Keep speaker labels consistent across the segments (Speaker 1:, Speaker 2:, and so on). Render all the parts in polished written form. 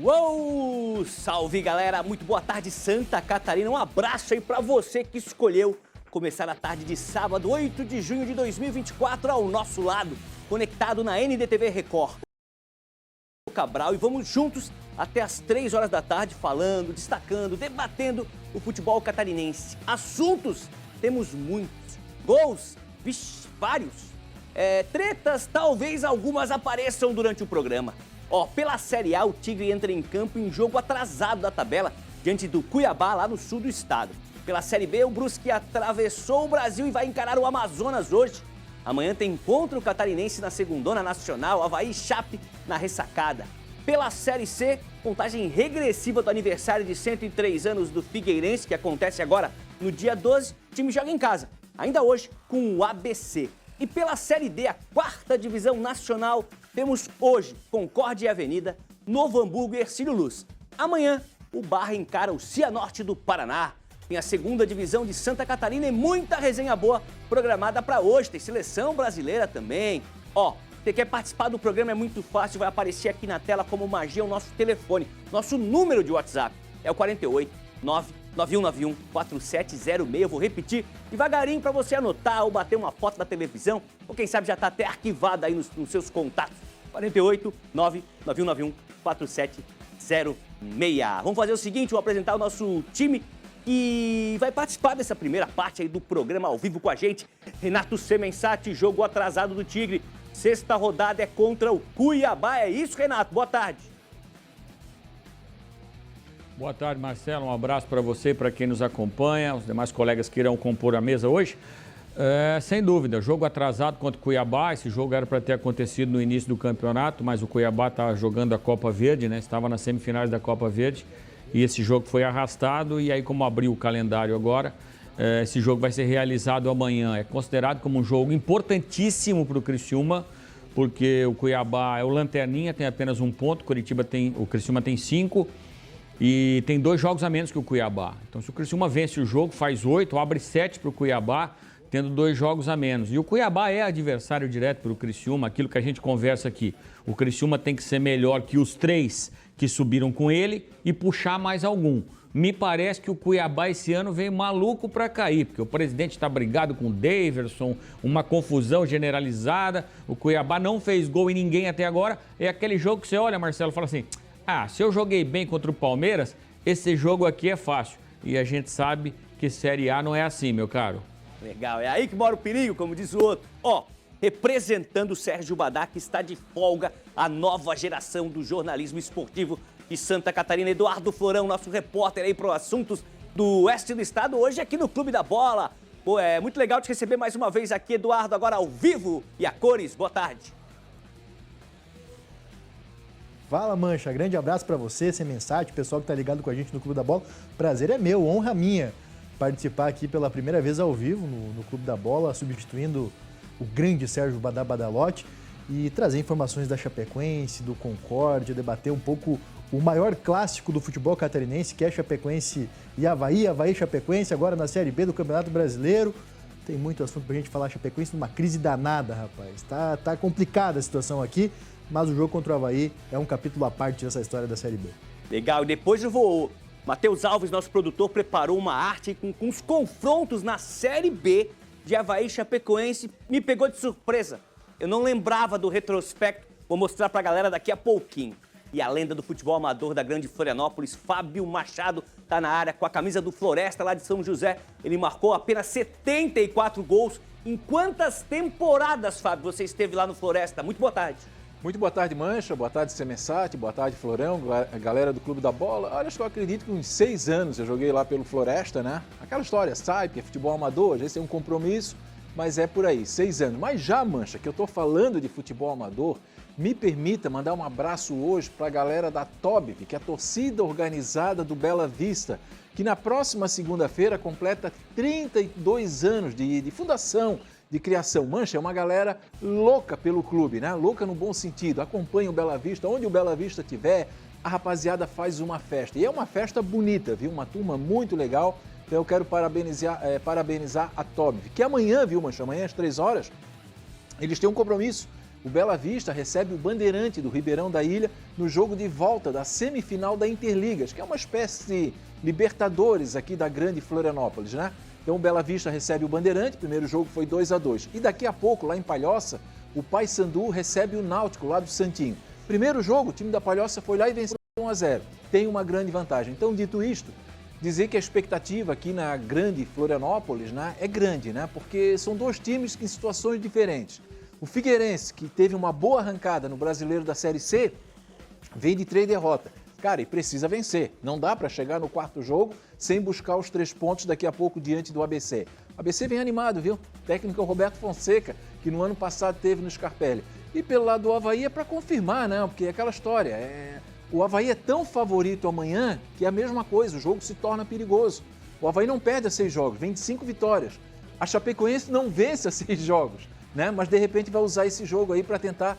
Speaker 1: Uou! Salve, galera! Muito boa tarde, Santa Catarina. Um abraço aí pra você que escolheu começar a tarde de sábado, 8 de junho de 2024, ao nosso lado, conectado na NDTV Record. Cabral, e vamos juntos até as 3 horas da tarde falando, destacando, debatendo o futebol catarinense. Assuntos, temos muitos. Gols, vixe, vários. Tretas, talvez algumas apareçam durante o programa. Pela Série A, o Tigre entra em campo em jogo atrasado da tabela, diante do Cuiabá, lá no sul do estado. Pela Série B, o Brusque atravessou o Brasil e vai encarar o Amazonas hoje. Amanhã tem encontro catarinense na Segundona Nacional, Avaí e Chape na ressacada. Pela Série C, contagem regressiva do aniversário de 103 anos do Figueirense, que acontece agora no dia 12, o time joga em casa, ainda hoje com o ABC. E pela Série D, a 4ª Divisão Nacional, temos hoje Concórdia e Avenida, Novo Hamburgo e Hercílio Luz. Amanhã, o Barra encara o Cianorte do Paraná. Tem a 2ª Divisão de Santa Catarina e muita resenha boa programada para hoje. Tem seleção brasileira também. Você quer participar do programa? É muito fácil, vai aparecer aqui na tela como magia o nosso telefone. Nosso número de WhatsApp é o 48 99191 4706. Eu vou repetir devagarinho para você anotar ou bater uma foto da televisão, ou quem sabe já está até arquivada aí nos seus contatos. 48 99191 4706. Vamos fazer o seguinte, vou apresentar o nosso time que vai participar dessa primeira parte aí do programa ao vivo com a gente. Renato Semensati, jogo atrasado do Tigre. 6ª rodada é contra o Cuiabá. É isso, Renato? Boa tarde.
Speaker 2: Boa tarde, Marcelo. Um abraço para você e para quem nos acompanha, os demais colegas que irão compor a mesa hoje. Sem dúvida, jogo atrasado contra o Cuiabá. Esse jogo era para ter acontecido no início do campeonato, mas o Cuiabá está jogando a Copa Verde, né? Estava nas semifinais da Copa Verde e esse jogo foi arrastado. E aí, como abriu o calendário agora, esse jogo vai ser realizado amanhã. É considerado como um jogo importantíssimo para o Criciúma, porque o Cuiabá é o lanterninha, tem apenas 1 ponto, o Criciúma tem 5 e tem 2 jogos a menos que o Cuiabá. Então, se o Criciúma vence o jogo, faz 8, abre 7 para o Cuiabá, tendo 2 jogos a menos. E o Cuiabá é adversário direto para o Criciúma, aquilo que a gente conversa aqui. O Criciúma tem que ser melhor que os 3 que subiram com ele e puxar mais algum. Me parece que o Cuiabá esse ano veio maluco para cair, porque o presidente está brigado com o Daverson, uma confusão generalizada. O Cuiabá não fez gol em ninguém até agora. É aquele jogo que você olha, Marcelo, e fala assim: se eu joguei bem contra o Palmeiras, esse jogo aqui é fácil. E a gente sabe que Série A não é assim, meu caro.
Speaker 1: Legal, é aí que mora o perigo, como diz o outro. Representando o Sérgio Badá, que está de folga, a nova geração do jornalismo esportivo de Santa Catarina, Eduardo Florão, nosso repórter aí para os assuntos do oeste do estado, hoje aqui no Clube da Bola. É muito legal te receber mais uma vez aqui, Eduardo, agora ao vivo e a cores. Boa tarde.
Speaker 3: Fala, Mancha, grande abraço para você, Semensati, pessoal que tá ligado com a gente no Clube da Bola. Prazer é meu, honra minha participar aqui pela primeira vez ao vivo no Clube da Bola, substituindo o grande Sérgio Badá Badalotti e trazer informações da Chapecoense, do Concórdia, debater um pouco o maior clássico do futebol catarinense, que é Chapecoense e Avaí, Avaí e Chapecoense, agora na Série B do Campeonato Brasileiro. Tem muito assunto pra gente falar. Chapecoense numa crise danada, rapaz. Tá complicada a situação aqui, mas o jogo contra o Avaí é um capítulo à parte dessa história da Série B.
Speaker 1: Legal, e depois eu vou... Matheus Alves, nosso produtor, preparou uma arte com os confrontos na Série B de Avaí e Chapecoense. Me pegou de surpresa. Eu não lembrava do retrospecto. Vou mostrar pra galera daqui a pouquinho. E a lenda do futebol amador da Grande Florianópolis, Fábio Machado, está na área com a camisa do Floresta lá de São José. Ele marcou apenas 74 gols. Em quantas temporadas, Fábio, você esteve lá no Floresta? Muito boa tarde.
Speaker 4: Muito boa tarde, Mancha. Boa tarde, Semensati. Boa tarde, Florão, a galera do Clube da Bola. Olha, acho que eu acredito que uns 6 anos eu joguei lá pelo Floresta, né? Aquela história, sabe, que é futebol amador, às vezes tem um compromisso, mas é por aí, 6 anos. Mas já, Mancha, que eu tô falando de futebol amador, me permita mandar um abraço hoje para a galera da TOBV, que é a torcida organizada do Bela Vista, que na próxima segunda-feira completa 32 anos de fundação, de criação. Mancha, é uma galera louca pelo clube, né? Louca no bom sentido. Acompanha o Bela Vista, onde o Bela Vista estiver, a rapaziada faz uma festa. E é uma festa bonita, viu? Uma turma muito legal. Então eu quero parabenizar a TOBV, que amanhã, viu, Mancha? Amanhã às 3 horas, eles têm um compromisso o Bela Vista recebe o Bandeirante do Ribeirão da Ilha no jogo de volta da semifinal da Interligas, que é uma espécie de Libertadores aqui da grande Florianópolis, né? Então o Bela Vista recebe o Bandeirante, o primeiro jogo foi 2-2. E daqui a pouco, lá em Palhoça, o Paysandu recebe o Náutico, lá do Santinho. Primeiro jogo, o time da Palhoça foi lá e venceu 1-0. Tem uma grande vantagem. Então, dito isto, dizer que a expectativa aqui na grande Florianópolis, né, é grande, né? Porque são dois times em situações diferentes. O Figueirense, que teve uma boa arrancada no Brasileiro da Série C, vem de 3 derrotas. Cara, e precisa vencer. Não dá para chegar no quarto jogo sem buscar os 3 pontos daqui a pouco diante do ABC. O ABC vem animado, viu? O técnico é o Roberto Fonseca, que no ano passado teve no Scarpelli. E pelo lado do Avaí é para confirmar, né? Porque é aquela história. O Avaí é tão favorito amanhã que é a mesma coisa, o jogo se torna perigoso. O Avaí não perde a 6 jogos, vem de 5 vitórias. A Chapecoense não vence a 6 jogos, né? Mas de repente vai usar esse jogo aí para tentar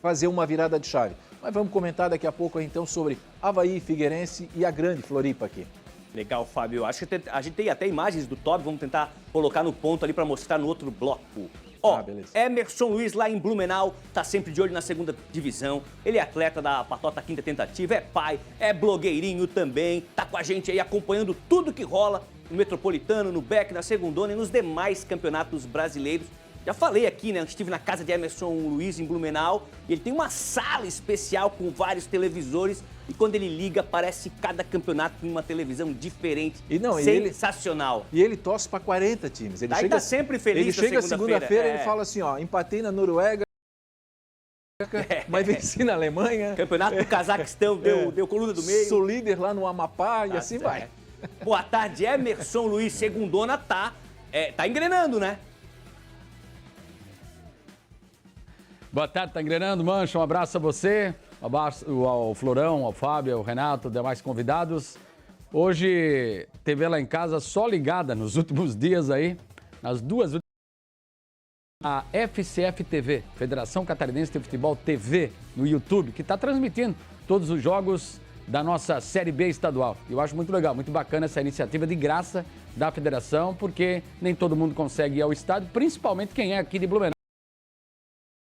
Speaker 4: fazer uma virada de chave. Mas vamos comentar daqui a pouco então sobre Avaí, Figueirense e a grande Floripa aqui.
Speaker 1: Legal, Fábio. Acho que a gente tem até imagens do Toby, vamos tentar colocar no ponto ali para mostrar no outro bloco. Emerson Luiz lá em Blumenau, tá sempre de olho na segunda divisão. Ele é atleta da Patota Quinta Tentativa, é pai, é blogueirinho também. Tá com a gente aí acompanhando tudo que rola no Metropolitano, no BEC, na Segundona e nos demais campeonatos brasileiros. Já falei aqui, né? Eu estive na casa de Emerson Luiz em Blumenau e ele tem uma sala especial com vários televisores e quando ele liga aparece cada campeonato em uma televisão diferente. Sensacional.
Speaker 4: E ele torce para 40 times. Ele
Speaker 1: tá sempre feliz.
Speaker 4: Ele chega segunda-feira e ele fala assim, ó, empatei na Noruega, mas venci na Alemanha.
Speaker 1: Campeonato do Cazaquistão deu coluna do meio.
Speaker 4: Sou líder lá no Amapá e assim vai.
Speaker 1: Boa tarde, Emerson Luiz. Segundona tá engrenando, né?
Speaker 5: Boa tarde, tá engrenando, Mancha. Um abraço a você, um abraço ao Florão, ao Fábio, ao Renato, demais convidados. Hoje, TV lá em casa só ligada nos últimos dias aí, nas duas últimas. A FCF TV, Federação Catarinense de Futebol TV, no YouTube, que está transmitindo todos os jogos da nossa Série B estadual. Eu acho muito legal, muito bacana essa iniciativa de graça da federação, porque nem todo mundo consegue ir ao estádio, principalmente quem é aqui de Blumenau.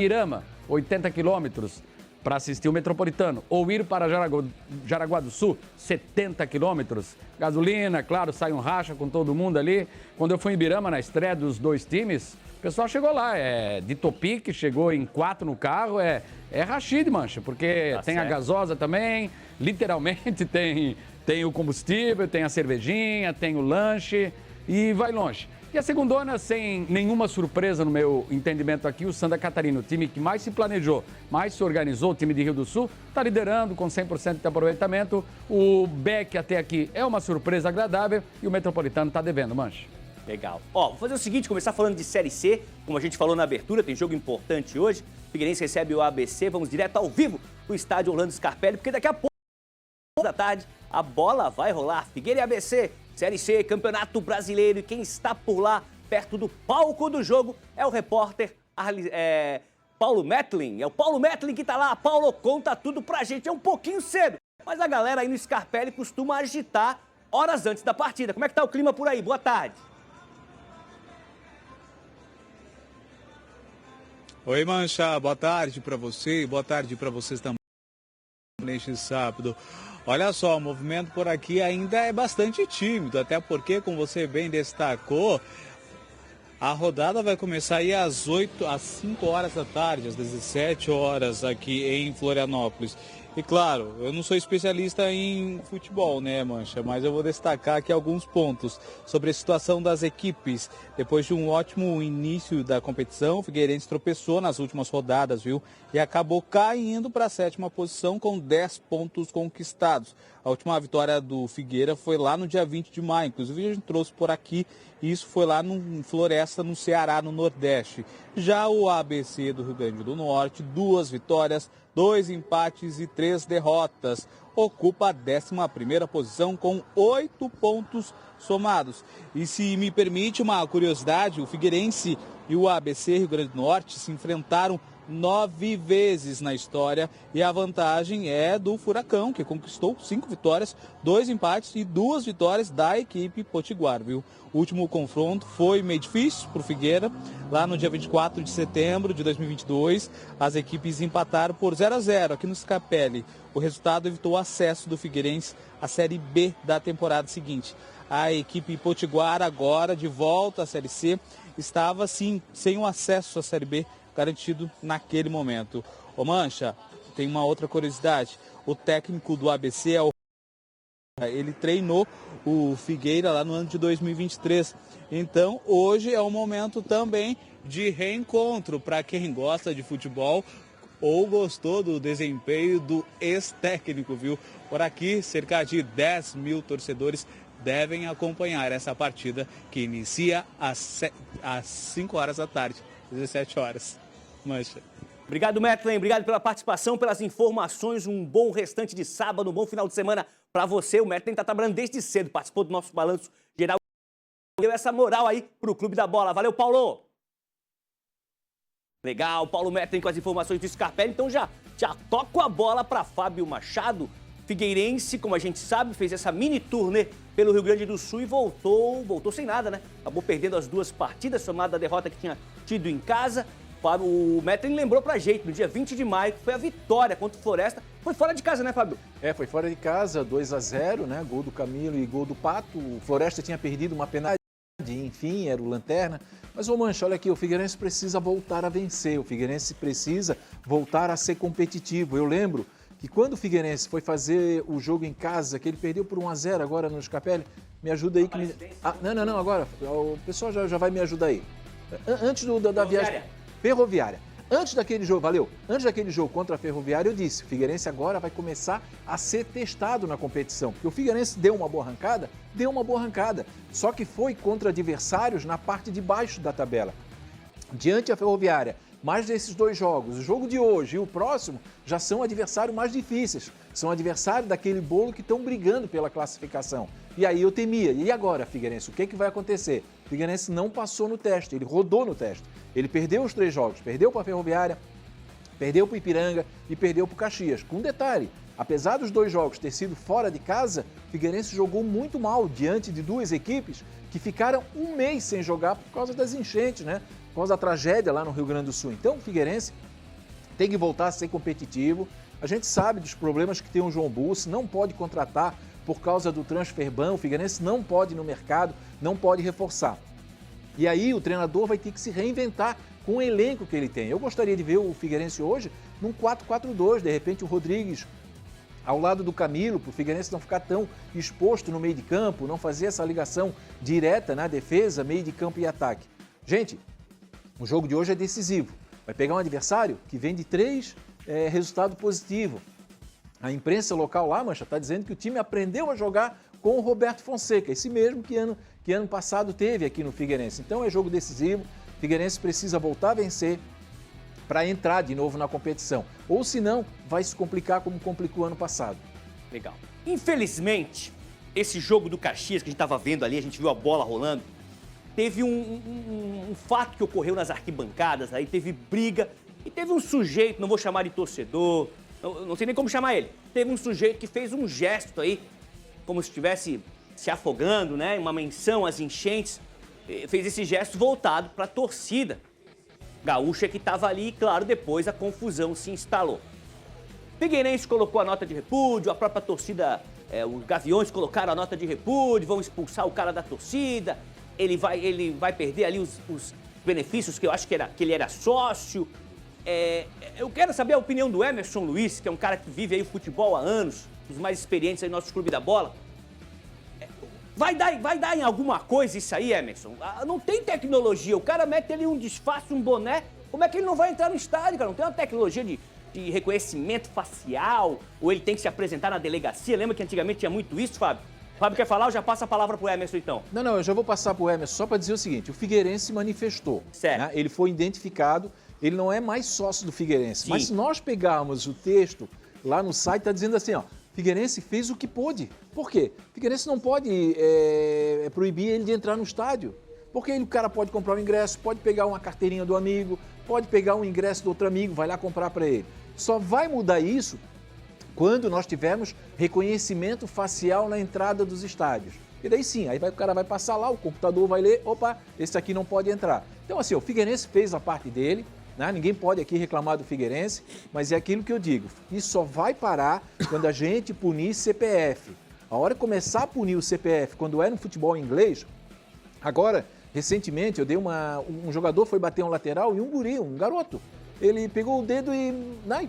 Speaker 5: Irama, 80 quilômetros para assistir o Metropolitano, ou ir para Jaraguá do Sul, 70 quilômetros. Gasolina, claro, sai um racha com todo mundo ali. Quando eu fui em Ibirama, na estreia dos dois times, o pessoal chegou lá, de Topic, chegou em 4 no carro, é rachide, Mancha, porque tem a gasosa também, literalmente tem o combustível, tem a cervejinha, tem o lanche e vai longe. E a segundona, sem nenhuma surpresa no meu entendimento aqui, o Santa Catarina, o time que mais se planejou, mais se organizou, o time de Rio do Sul, está liderando com 100% de aproveitamento. O BEC até aqui é uma surpresa agradável e o Metropolitano está devendo, Mancha.
Speaker 1: Legal. Vou fazer o seguinte, começar falando de Série C, como a gente falou na abertura, tem jogo importante hoje. O Figueirense recebe o ABC, vamos direto ao vivo do estádio Orlando Scarpelli, porque daqui a pouco, da tarde, a bola vai rolar. Figueira e ABC, Série C, Campeonato Brasileiro, e quem está por lá, perto do palco do jogo, é o repórter Paulo Metlin. É o Paulo Metlin que está lá. Paulo, conta tudo pra gente. É um pouquinho cedo, mas a galera aí no Scarpelli costuma agitar horas antes da partida. Como é que tá o clima por aí? Boa tarde.
Speaker 6: Oi, Mancha. Boa tarde para você e boa tarde para vocês também neste sábado. Olha só, o movimento por aqui ainda é bastante tímido, até porque, como você bem destacou, a rodada vai começar aí às 5 horas da tarde, às 17 horas aqui em Florianópolis. E claro, eu não sou especialista em futebol, né, Mancha? Mas eu vou destacar aqui alguns pontos sobre a situação das equipes. Depois de um ótimo início da competição, o Figueirense tropeçou nas últimas rodadas, viu? E acabou caindo para a 7ª posição com 10 pontos conquistados. A última vitória do Figueira foi lá no dia 20 de maio. Inclusive, a gente trouxe por aqui. E isso foi lá no Floresta, no Ceará, no Nordeste. Já o ABC do Rio Grande do Norte, 2 vitórias, 2 empates e 3 derrotas. Ocupa a 11ª posição com 8 pontos somados. E se me permite uma curiosidade, o Figueirense e o ABC Rio Grande do Norte se enfrentaram 9 vezes na história e a vantagem é do Furacão, que conquistou 5 vitórias, 2 empates e 2 vitórias da equipe potiguar, viu? O último confronto foi meio difícil para o Figueira, lá no dia 24 de setembro de 2022. As equipes empataram por 0-0 aqui no Scapelli. O resultado evitou o acesso do Figueirense à Série B da temporada seguinte. A equipe potiguar, agora de volta à Série C, estava sim sem o acesso à Série B garantido naquele momento. Ô Mancha, tem uma outra curiosidade. O técnico do ABC ele treinou o Figueira lá no ano de 2023. Então, hoje é um momento também de reencontro para quem gosta de futebol ou gostou do desempenho do ex-técnico, viu? Por aqui, cerca de 10 mil torcedores devem acompanhar essa partida que inicia às 5 horas da tarde, 17 horas. Mancha.
Speaker 1: Obrigado, Metlen. Obrigado pela participação, pelas informações. Um bom restante de sábado, um bom final de semana para você. O Metlen está trabalhando desde cedo, participou do nosso balanço geral. Deu essa moral aí pro Clube da Bola. Valeu, Paulo! Legal, Paulo Metlen com as informações do Scarpelli. Então já toco a bola para Fábio Machado. Figueirense, como a gente sabe, fez essa mini turnê pelo Rio Grande do Sul e voltou sem nada, né? Acabou perdendo as 2 partidas, somada a derrota que tinha tido em casa. O Metlen lembrou pra gente, no dia 20 de maio, que foi a vitória contra o Floresta. Foi fora de casa, né, Fábio?
Speaker 4: Foi fora de casa, 2-0, né? Gol do Camilo e gol do Pato. O Floresta tinha perdido uma penalidade, enfim, era o Lanterna. Mas, ô Mancha, olha aqui, o Figueirense precisa voltar a vencer. O Figueirense precisa voltar a ser competitivo. Eu lembro que quando o Figueirense foi fazer o jogo em casa, que ele perdeu por 1-0 agora no Scapelli, me ajuda aí. Não, agora, o pessoal já vai me ajudar aí. Antes da viagem... Ferroviária. Antes daquele jogo, antes daquele jogo contra a Ferroviária, eu disse, o Figueirense agora vai começar a ser testado na competição. Porque o Figueirense deu uma boa arrancada, só que foi contra adversários na parte de baixo da tabela. Diante a Ferroviária, mais desses 2 jogos, o jogo de hoje e o próximo, já são adversários mais difíceis. São adversários daquele bolo que estão brigando pela classificação. E aí eu temia, e agora, Figueirense, o que vai acontecer? O Figueirense não passou no teste, ele rodou no teste. Ele perdeu os 3 jogos, perdeu para a Ferroviária, perdeu para o Ipiranga e perdeu para o Caxias. Com um detalhe, apesar dos 2 jogos ter sido fora de casa, o Figueirense jogou muito mal diante de 2 equipes que ficaram 1 mês sem jogar por causa das enchentes, né? Por causa da tragédia lá no Rio Grande do Sul. Então o Figueirense tem que voltar a ser competitivo. A gente sabe dos problemas que tem o João Bussi, não pode contratar por causa do transfer ban, o Figueirense não pode ir no mercado, não pode reforçar. E aí o treinador vai ter que se reinventar com o elenco que ele tem. Eu gostaria de ver o Figueirense hoje num 4-4-2, de repente o Rodrigues ao lado do Camilo, para o Figueirense não ficar tão exposto no meio de campo, não fazer essa ligação direta na defesa, meio de campo e ataque. Gente, o jogo de hoje é decisivo. Vai pegar um adversário que vem de 3 resultados positivos. A imprensa local lá, Mancha, está dizendo que o time aprendeu a jogar com o Roberto Fonseca, esse mesmo que ano passado teve aqui no Figueirense. Então é jogo decisivo, o Figueirense precisa voltar a vencer para entrar de novo na competição. Ou senão, vai se complicar como complicou ano passado.
Speaker 1: Legal. Infelizmente, esse jogo do Caxias que a gente estava vendo ali, a gente viu a bola rolando, teve um fato que ocorreu nas arquibancadas, aí teve briga e teve um sujeito, não vou chamar de torcedor, não sei nem como chamar ele, teve um sujeito que fez um gesto aí, como se estivesse se afogando, né? Uma menção às enchentes, fez esse gesto voltado para a torcida gaúcha que estava ali e, claro, depois a confusão se instalou. Figueirense colocou a nota de repúdio, a própria torcida, os Gaviões colocaram a nota de repúdio, vão expulsar o cara da torcida, ele vai perder ali os benefícios que eu acho que ele era sócio. Eu quero saber a opinião do Emerson Luiz, que é um cara que vive aí o futebol há anos, os mais experientes aí no nosso Clube da Bola. Vai dar em alguma coisa isso aí, Emerson? Não tem tecnologia, o cara mete ali um disfarce, um boné, como é que ele não vai entrar no estádio, cara? Não tem uma tecnologia de reconhecimento facial, ou ele tem que se apresentar na delegacia? Lembra que antigamente tinha muito isso, Fábio? Fábio quer falar ou já passa a palavra pro Emerson, então?
Speaker 4: Não, eu já vou passar pro Emerson só para dizer o seguinte, o Figueirense se manifestou.
Speaker 1: Certo.
Speaker 4: Né? Ele foi identificado, ele não é mais sócio do Figueirense.
Speaker 1: Sim.
Speaker 4: Mas se nós pegarmos o texto lá no site, está dizendo assim, ó, Figueirense fez o que pôde. Por quê? Figueirense não pode proibir ele de entrar no estádio. Porque o cara pode comprar um ingresso, pode pegar uma carteirinha do amigo, pode pegar um ingresso do outro amigo, vai lá comprar para ele. Só vai mudar isso quando nós tivermos reconhecimento facial na entrada dos estádios. E daí sim, aí o cara vai passar lá, o computador vai ler, opa, esse aqui não pode entrar. Então assim, o Figueirense fez a parte dele, né? Ninguém pode aqui reclamar do Figueirense, mas é aquilo que eu digo, isso só vai parar quando a gente punir CPF. A hora de começar a punir o CPF, quando é no futebol inglês, agora, recentemente, eu dei um jogador foi bater um lateral e um guri, um garoto, ele pegou o dedo e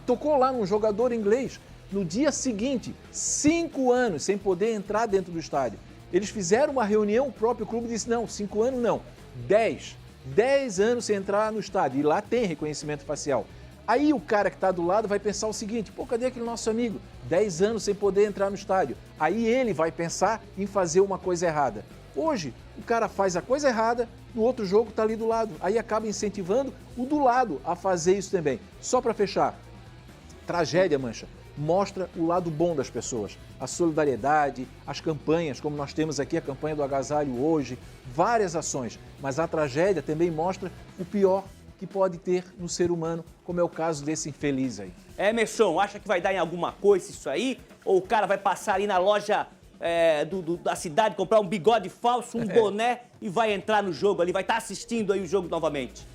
Speaker 4: tocou lá num jogador inglês. No dia seguinte, 5 anos sem poder entrar dentro do estádio. Eles fizeram uma reunião, o próprio clube disse, não, 5 anos não, 10 anos sem entrar no estádio. E lá tem reconhecimento facial. Aí o cara que está do lado vai pensar o seguinte, pô, cadê aquele nosso amigo? 10 anos sem poder entrar no estádio. Aí ele vai pensar em fazer uma coisa errada. Hoje, o cara faz a coisa errada, no outro jogo está ali do lado. Aí acaba incentivando o do lado a fazer isso também. Só para fechar, tragédia, Mancha, mostra o lado bom das pessoas. A solidariedade, as campanhas, como nós temos aqui a campanha do agasalho hoje, várias ações. Mas a tragédia também mostra o pior que pode ter no ser humano, como é o caso desse infeliz aí.
Speaker 1: Emerson, acha que vai dar em alguma coisa isso aí? Ou o cara vai passar ali na loja da cidade, comprar um bigode falso, um boné e vai entrar no jogo ali, vai estar assistindo aí o jogo novamente?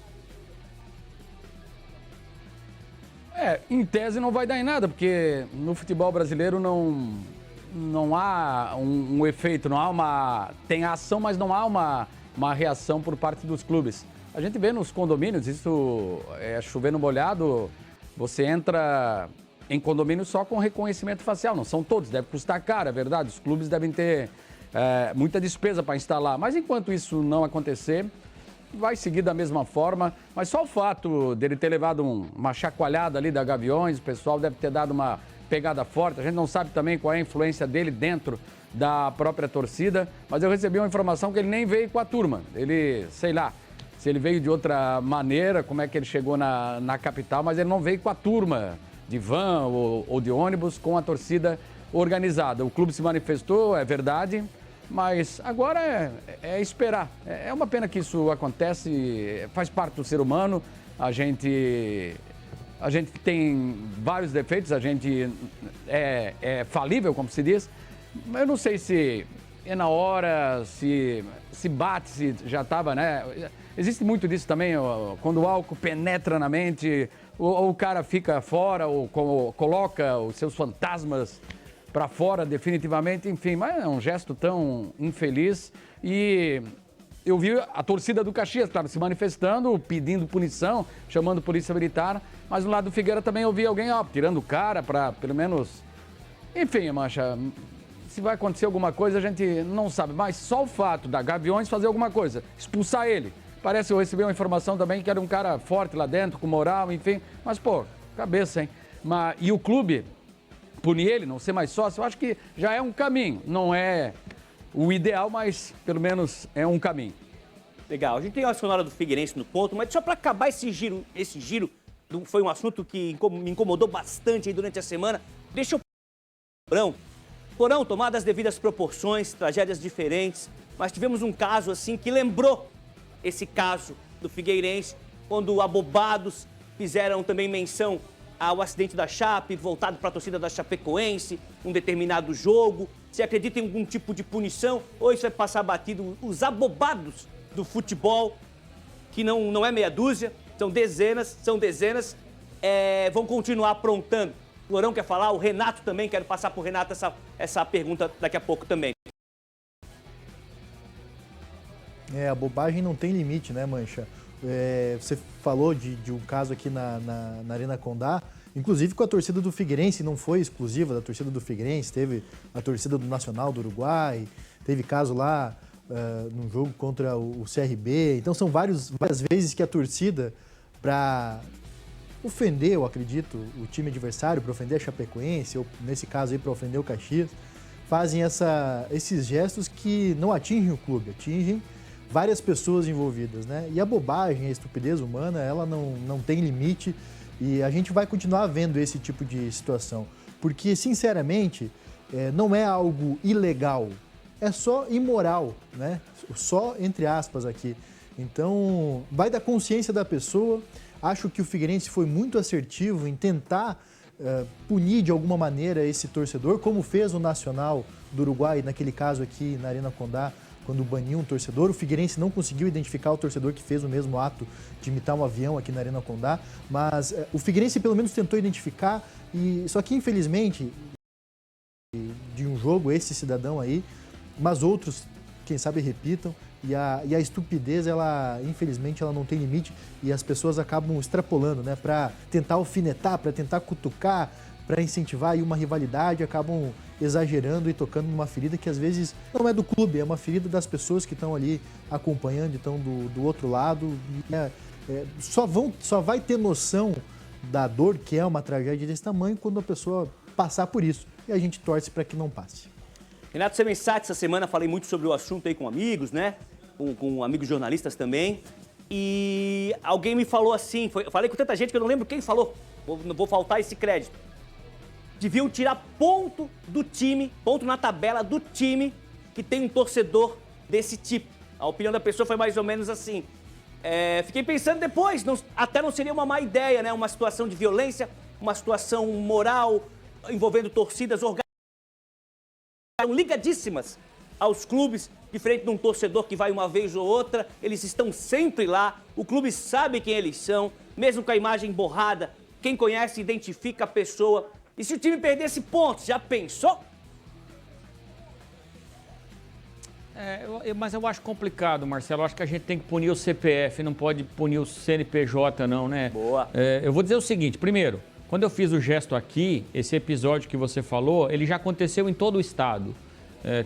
Speaker 5: Em tese não vai dar em nada, porque no futebol brasileiro não há um efeito, não há uma... Tem ação, mas não há uma reação por parte dos clubes. A gente vê nos condomínios, isso é chover no molhado, você entra em condomínio só com reconhecimento facial, não são todos, deve custar caro, é verdade, os clubes devem ter muita despesa para instalar, mas enquanto isso não acontecer, vai seguir da mesma forma, mas só o fato dele ter levado uma chacoalhada ali da Gaviões, o pessoal deve ter dado uma pegada forte, a gente não sabe também qual é a influência dele dentro da própria torcida, mas eu recebi uma informação que ele nem veio com a turma, ele, sei lá, se ele veio de outra maneira, como é que ele chegou na capital, mas ele não veio com a turma de van ou de ônibus com a torcida organizada. O clube se manifestou, é verdade, mas agora é esperar. É uma pena que isso acontece, faz parte do ser humano, a gente tem vários defeitos, a gente é falível, como se diz, mas eu não sei se é na hora, se bate, se já estava, né? Existe muito disso também, quando o álcool penetra na mente, ou o cara fica fora, ou coloca os seus fantasmas para fora definitivamente, enfim, mas é um gesto tão infeliz. E eu vi a torcida do Caxias, claro, se manifestando, pedindo punição, chamando polícia militar, mas no lado do Figueira também eu vi alguém tirando o cara para, pelo menos, enfim, Mancha, se vai acontecer alguma coisa a gente não sabe, mas só o fato da Gaviões fazer alguma coisa, expulsar ele, parece que eu recebi uma informação também que era um cara forte lá dentro, com moral, enfim, mas pô, cabeça, hein? E o clube punir ele, não ser mais sócio, eu acho que já é um caminho, não é o ideal, mas pelo menos é um caminho.
Speaker 1: Legal, a gente tem a sonora do Figueirense no ponto, mas só para acabar esse giro foi um assunto que me incomodou bastante aí durante a semana. Deixa eu... Foram tomadas as devidas proporções, tragédias diferentes, mas tivemos um caso assim que lembrou esse caso do Figueirense, quando abobados fizeram também menção ao acidente da Chape, voltado para a torcida da Chapecoense, um determinado jogo. Você acredita em algum tipo de punição ou isso vai passar batido? Os abobados do futebol, que não é meia dúzia, são dezenas, vão continuar aprontando. O Florão quer falar, o Renato também, quero passar para o Renato essa pergunta daqui a pouco também.
Speaker 3: A bobagem não tem limite, né, Mancha? Você falou de um caso aqui na Arena Condá, inclusive com a torcida do Figueirense, não foi exclusiva da torcida do Figueirense, teve a torcida do Nacional do Uruguai, teve caso lá num jogo contra o CRB, então são várias vezes que a torcida, para ofender, eu acredito, o time adversário, para ofender a Chapecoense, ou nesse caso aí para ofender o Caxias, fazem esses gestos que não atingem o clube, atingem várias pessoas envolvidas, né? E a bobagem, a estupidez humana, ela não tem limite e a gente vai continuar vendo esse tipo de situação. Porque, sinceramente, não é algo ilegal, é só imoral, né? Só entre aspas aqui. Então, vai da consciência da pessoa, Acho que o Figueirense foi muito assertivo em tentar punir de alguma maneira esse torcedor, como fez o Nacional do Uruguai, naquele caso aqui na Arena Condá, quando baniu um torcedor. O Figueirense não conseguiu identificar o torcedor que fez o mesmo ato de imitar um avião aqui na Arena Condá, mas o Figueirense pelo menos tentou identificar, só que infelizmente, de um jogo, esse cidadão aí, mas outros, quem sabe, repitam, e a estupidez, ela, infelizmente, ela não tem limite e as pessoas acabam extrapolando, né, para tentar alfinetar, para tentar cutucar, para incentivar aí uma rivalidade, acabam exagerando e tocando numa ferida que às vezes não é do clube, é uma ferida das pessoas que estão ali acompanhando, estão do outro lado. Só vai ter noção da dor que é uma tragédia desse tamanho quando a pessoa passar por isso. E a gente torce para que não passe.
Speaker 1: Renato Semensati, essa semana falei muito sobre o assunto aí com amigos, né? Com amigos jornalistas também. E alguém me falou assim, falei com tanta gente que eu não lembro quem falou, não vou faltar esse crédito. Deviam tirar ponto do time, ponto na tabela do time que tem um torcedor desse tipo. A opinião da pessoa foi mais ou menos assim. Fiquei pensando depois, até não seria uma má ideia, né? Uma situação de violência, uma situação moral envolvendo torcidas organizadas, ligadíssimas aos clubes, diferente de um torcedor que vai uma vez ou outra, eles estão sempre lá, o clube sabe quem eles são, mesmo com a imagem borrada, quem conhece identifica a pessoa. E se o time perdesse pontos, já pensou?
Speaker 2: Mas eu acho complicado, Marcelo. Eu acho que a gente tem que punir o CPF, não pode punir o CNPJ, não, né?
Speaker 1: Boa.
Speaker 2: Eu vou dizer o seguinte, primeiro, quando eu fiz o gesto aqui, esse episódio que você falou, ele já aconteceu em todo o estado.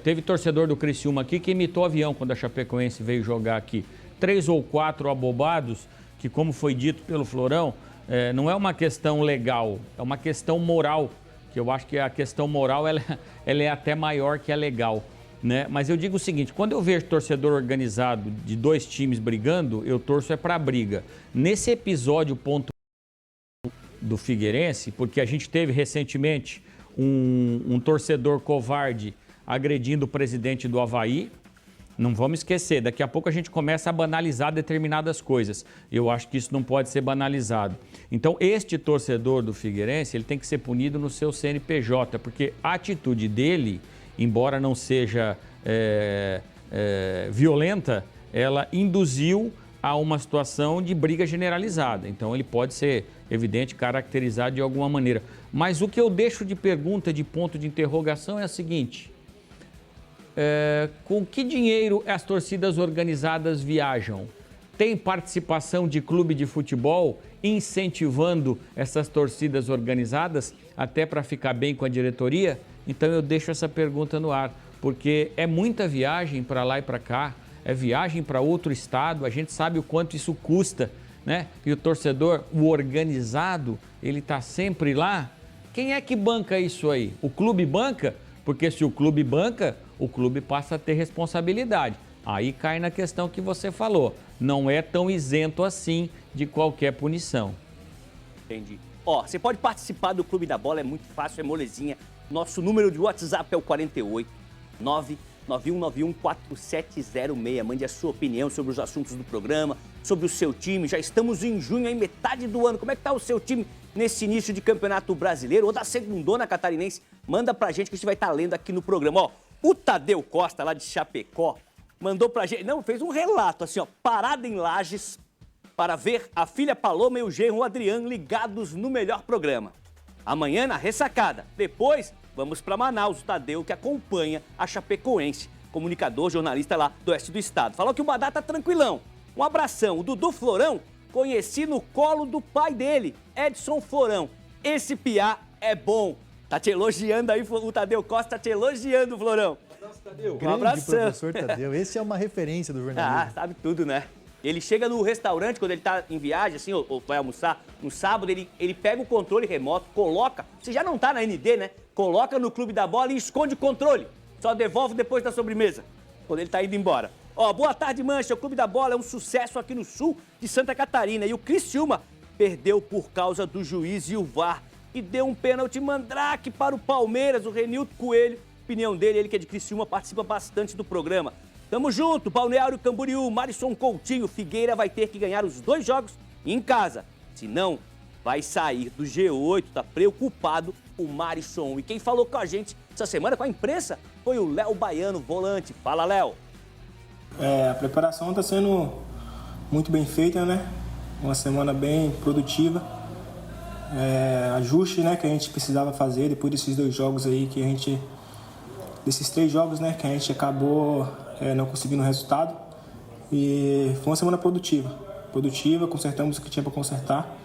Speaker 2: Teve torcedor do Criciúma aqui que imitou avião quando a Chapecoense veio jogar aqui. 3 ou 4 abobados, que como foi dito pelo Florão, não é uma questão legal, é uma questão moral, que eu acho que a questão moral ela é até maior que a legal, né? Mas eu digo o seguinte, quando eu vejo torcedor organizado de 2 times brigando, eu torço para briga. Nesse episódio do Figueirense, porque a gente teve recentemente um torcedor covarde agredindo o presidente do Avaí. Não vamos esquecer, daqui a pouco a gente começa a banalizar determinadas coisas. Eu acho que isso não pode ser banalizado. Então, este torcedor do Figueirense, ele tem que ser punido no seu CNPJ, porque a atitude dele, embora não seja violenta, ela induziu a uma situação de briga generalizada. Então, ele pode ser, evidente, caracterizado de alguma maneira. Mas o que eu deixo de pergunta, de ponto de interrogação é o seguinte: com que dinheiro as torcidas organizadas viajam? Tem participação de clube de futebol incentivando essas torcidas organizadas até para ficar bem com a diretoria? Então eu deixo essa pergunta no ar, porque é muita viagem para lá e para cá, é viagem para outro estado, a gente sabe o quanto isso custa, né? E o torcedor, o organizado, ele está sempre lá. Quem é que banca isso aí? O clube banca? Porque se o clube banca, o clube passa a ter responsabilidade. Aí cai na questão que você falou. Não é tão isento assim de qualquer punição.
Speaker 1: Entendi. Você pode participar do Clube da Bola, é muito fácil, é molezinha. Nosso número de WhatsApp é o 48 991914706. Mande a sua opinião sobre os assuntos do programa, sobre o seu time. Já estamos em junho, aí metade do ano. Como é que tá o seu time nesse início de Campeonato Brasileiro ou da Segundona Catarinense? Manda pra gente que a gente vai estar lendo aqui no programa. O Tadeu Costa, lá de Chapecó, mandou pra gente, fez um relato assim, parada em Lages para ver a filha Paloma e o genro Adriano ligados no melhor programa. Amanhã na Ressacada. Depois, vamos para Manaus, o Tadeu, que acompanha a Chapecoense, comunicador, jornalista lá do oeste do estado. Falou que o Badá tá tranquilão. Um abração. O Dudu Florão, conheci no colo do pai dele, Edson Florão. Esse piá é bom. Tá te elogiando aí, o Tadeu Costa tá te elogiando, Florão.
Speaker 3: Um abração. Professor Tadeu, esse é uma referência do jornalismo.
Speaker 1: Sabe tudo, né? Ele chega no restaurante, quando ele tá em viagem, assim, ou vai almoçar, no sábado, ele pega o controle remoto, coloca, você já não tá na ND, né? Coloca no Clube da Bola e esconde o controle. Só devolve depois da sobremesa, quando ele tá indo embora. Boa tarde, Mancha. O Clube da Bola é um sucesso aqui no sul de Santa Catarina. E o Criciúma perdeu por causa do juiz e o VAR. E deu um pênalti mandrake para o Palmeiras, o Renildo Coelho. Opinião dele, ele que é de Criciúma, participa bastante do programa. Tamo junto, Balneário Camboriú, Marisson Coutinho, Figueira vai ter que ganhar os 2 jogos em casa. Se não, vai sair do G8, tá preocupado o Marisson. E quem falou com a gente essa semana com a imprensa foi o Léo Baiano, volante. Fala, Léo.
Speaker 7: A preparação está sendo muito bem feita, né? Uma semana bem produtiva. Ajuste, né, que a gente precisava fazer depois desses 2 jogos aí desses 3 jogos, né, que a gente acabou não conseguindo resultado. E foi uma semana produtiva, consertamos o que tinha para consertar.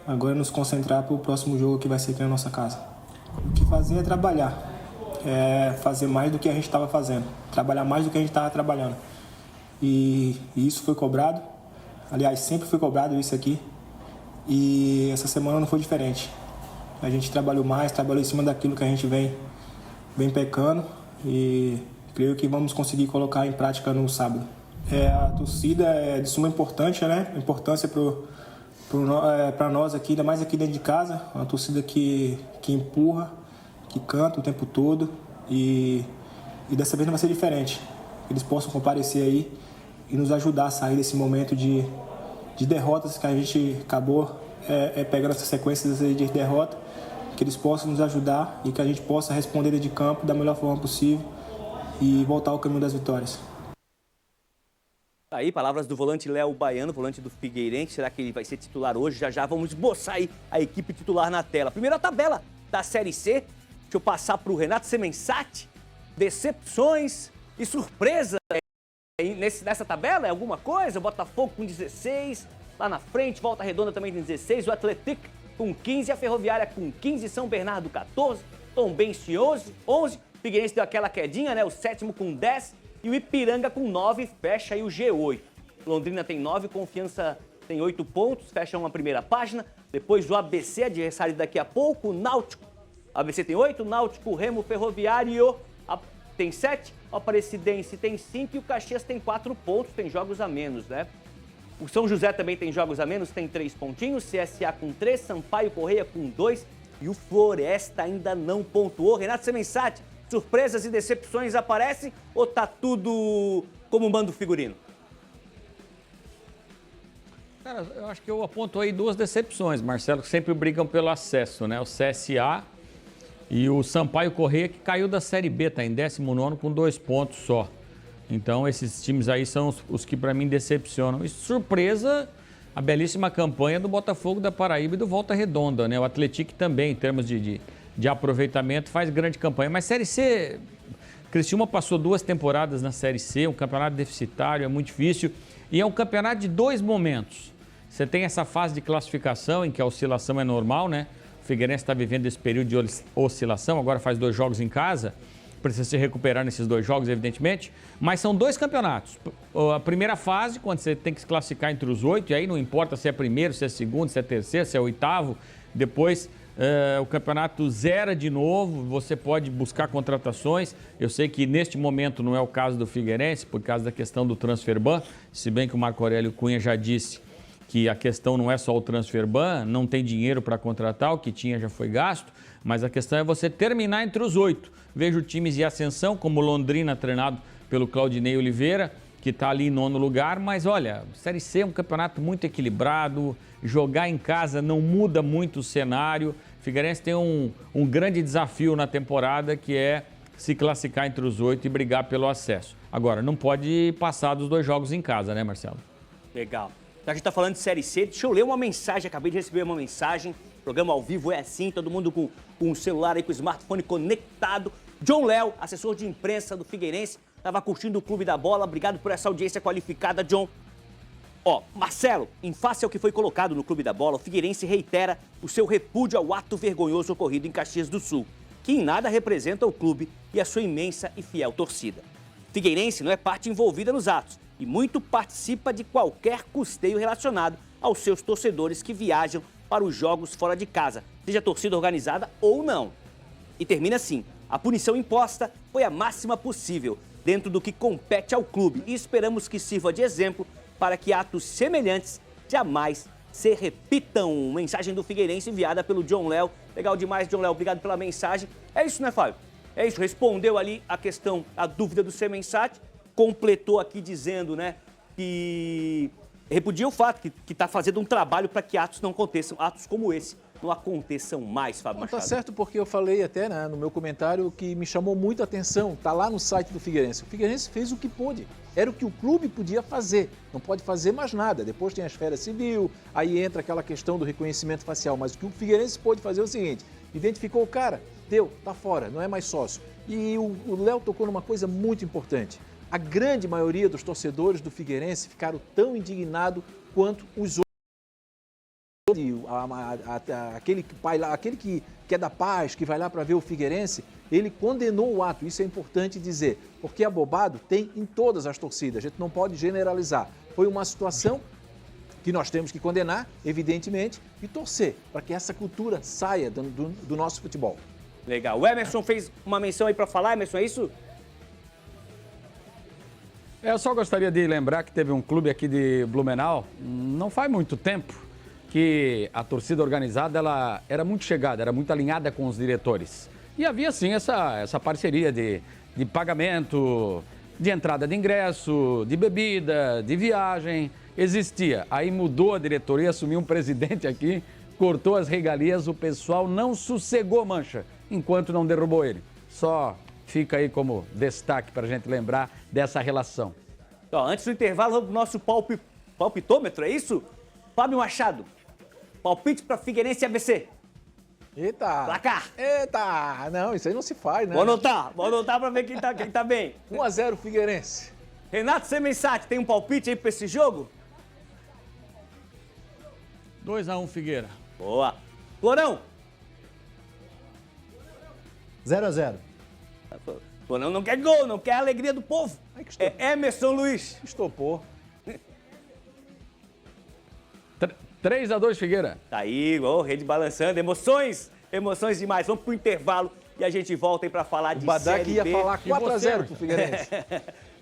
Speaker 7: Agora é nos concentrar para o próximo jogo que vai ser aqui na nossa casa. O que fazer é trabalhar, fazer mais do que a gente estava fazendo, trabalhar mais do que a gente estava trabalhando. E isso foi cobrado, aliás, sempre foi cobrado isso aqui. E essa semana não foi diferente. A gente trabalhou em cima daquilo que a gente vem pecando e creio que vamos conseguir colocar em prática no sábado. A torcida é de suma importância, né? Importância para nós aqui, ainda mais aqui dentro de casa. Uma torcida que empurra, que canta o tempo todo e dessa vez não vai ser diferente. Eles possam comparecer aí e nos ajudar a sair desse momento de derrotas que a gente acabou pegando essa sequência de derrota, que eles possam nos ajudar e que a gente possa responder dentro de campo da melhor forma possível e voltar ao caminho das vitórias.
Speaker 1: Aí, palavras do volante Léo Baiano, volante do Figueirense. Será que ele vai ser titular hoje? Já vamos esboçar aí a equipe titular na tela. Primeiro a tabela da Série C. Deixa eu passar para o Renato Semensati. Decepções e surpresa nessa tabela? É alguma coisa? O Botafogo com 16, lá na frente, Volta Redonda também tem 16, o Atlético com 15, a Ferroviária com 15, São Bernardo 14, Tombense 11, Figueirense deu aquela quedinha, né? O 7º com 10 e o Ipiranga com 9, fecha aí o G8. Londrina tem 9, Confiança tem 8 pontos, fecha uma primeira página. Depois o ABC, adversário daqui a pouco, o Náutico. O ABC tem 8, Náutico, Remo, Ferroviário tem 7, o Aparecidense tem 5 e o Caxias tem 4 pontos, tem jogos a menos, né? O São José também tem jogos a menos, tem 3 pontinhos, CSA com 3, Sampaio Correia com 2 e o Floresta ainda não pontuou. Renato Semensati, surpresas e decepções aparecem ou tá tudo como um bando figurino?
Speaker 2: Cara, eu acho que eu aponto aí 2 decepções, Marcelo, que sempre brigam pelo acesso, né? O CSA e o Sampaio Correia, que caiu da Série B, tá em 19º com 2 pontos só. Então, esses times aí são os que para mim decepcionam. E surpresa, a belíssima campanha do Botafogo da Paraíba e do Volta Redonda, né? O Atlético também, em termos de aproveitamento, faz grande campanha. Mas Série C, Criciúma passou 2 temporadas na Série C, um campeonato deficitário, é muito difícil. E é um campeonato de 2 momentos. Você tem essa fase de classificação, em que a oscilação é normal, né? O Figueirense está vivendo esse período de oscilação, agora faz 2 jogos em casa. Precisa se recuperar nesses 2 jogos, evidentemente. Mas são 2 campeonatos. A primeira fase, quando você tem que se classificar entre os 8, e aí não importa se é primeiro, se é segundo, se é terceiro, se é oitavo. Depois o campeonato zera de novo, você pode buscar contratações. Eu sei que neste momento não é o caso do Figueirense, por causa da questão do transfer ban, se bem que o Marco Aurélio Cunha já disse que a questão não é só o transfer ban, não tem dinheiro para contratar, o que tinha já foi gasto, mas a questão é você terminar entre os 8. Vejo times de ascensão, como Londrina, treinado pelo Claudinei Oliveira, que está ali em 9º lugar, mas olha, Série C é um campeonato muito equilibrado, jogar em casa não muda muito o cenário. Figueirense tem um grande desafio na temporada, que é se classificar entre os 8 e brigar pelo acesso. Agora, não pode passar dos 2 jogos em casa, né, Marcelo?
Speaker 1: Legal. A gente está falando de Série C, deixa eu ler uma mensagem, acabei de receber uma mensagem. Programa ao vivo é assim, todo mundo com o celular aí, com o smartphone conectado. John Léo, assessor de imprensa do Figueirense, estava curtindo o Clube da Bola. Obrigado por essa audiência qualificada, John. Marcelo, em face ao que foi colocado no Clube da Bola, o Figueirense reitera o seu repúdio ao ato vergonhoso ocorrido em Caxias do Sul, que em nada representa o clube e a sua imensa e fiel torcida. Figueirense não é parte envolvida nos atos e muito participa de qualquer custeio relacionado aos seus torcedores que viajam para os jogos fora de casa, seja torcida organizada ou não. E termina assim: a punição imposta foi a máxima possível, dentro do que compete ao clube, e esperamos que sirva de exemplo para que atos semelhantes jamais se repitam. Mensagem do Figueirense enviada pelo John Léo. Legal demais, John Léo, obrigado pela mensagem. É isso, né, Fábio? É isso, respondeu ali a questão, a dúvida do Semensati, completou aqui dizendo, né, que repudia o fato que está fazendo um trabalho para que atos não aconteçam, atos como esse não aconteçam mais, Fábio
Speaker 4: Não,
Speaker 1: Machado.
Speaker 4: tá certo, porque eu falei até, né, no meu comentário que me chamou muito a atenção, tá lá no site do Figueirense. O Figueirense fez o que pôde, era o que o clube podia fazer, não pode fazer mais nada. Depois tem a esfera civil, aí entra aquela questão do reconhecimento facial, mas o que o Figueirense pôde fazer é o seguinte, identificou o cara, deu, tá fora, não é mais sócio. E o Léo tocou numa coisa muito importante. A grande maioria dos torcedores do Figueirense ficaram tão indignados quanto os outros. Aquele pai lá, aquele que é da paz, que vai lá para ver o Figueirense, ele condenou o ato, isso é importante dizer, porque abobado tem em todas as torcidas, a gente não pode generalizar. Foi uma situação que nós temos que condenar, evidentemente, e torcer para que essa cultura saia do nosso futebol.
Speaker 1: Legal. O Emerson fez uma menção aí para falar, Emerson, é isso?
Speaker 5: Eu só gostaria de lembrar que teve um clube aqui de Blumenau, não faz muito tempo, que a torcida organizada ela era muito chegada, era muito alinhada com os diretores. E havia, sim, essa parceria de pagamento, de entrada de ingresso, de bebida, de viagem. Existia. Aí mudou a diretoria, assumiu um presidente aqui, cortou as regalias, o pessoal não sossegou, Mancha, enquanto não derrubou ele. Só fica aí como destaque para a gente lembrar dessa relação.
Speaker 1: Ó, antes do intervalo, vamos pro nosso palpitômetro, é isso? Fábio Machado, palpite para Figueirense e ABC.
Speaker 4: Eita!
Speaker 1: Placar.
Speaker 4: Eita! Não, isso aí não se faz, né?
Speaker 1: Vou anotar para ver quem tá bem.
Speaker 4: 1-0 Figueirense.
Speaker 1: Renato Semensati, tem um palpite aí para esse jogo?
Speaker 2: 2-1 Figueira.
Speaker 1: Boa. Florão.
Speaker 3: 0-0.
Speaker 1: Florão não quer gol, não quer a alegria do povo. É Emerson Luiz.
Speaker 4: Estopou.
Speaker 5: 3-2 Figueira.
Speaker 1: Tá aí, ó, rede balançando, emoções demais. Vamos pro intervalo e a gente volta aí pra falar de
Speaker 4: Badak
Speaker 1: Série
Speaker 4: ia
Speaker 1: B.
Speaker 4: falar 4-0 pro Figueirense.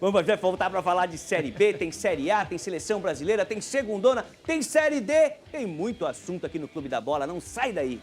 Speaker 1: Vamos voltar pra falar de Série B, tem Série A, tem Seleção Brasileira, tem Segundona, tem Série D, tem muito assunto aqui no Clube da Bola, não sai daí.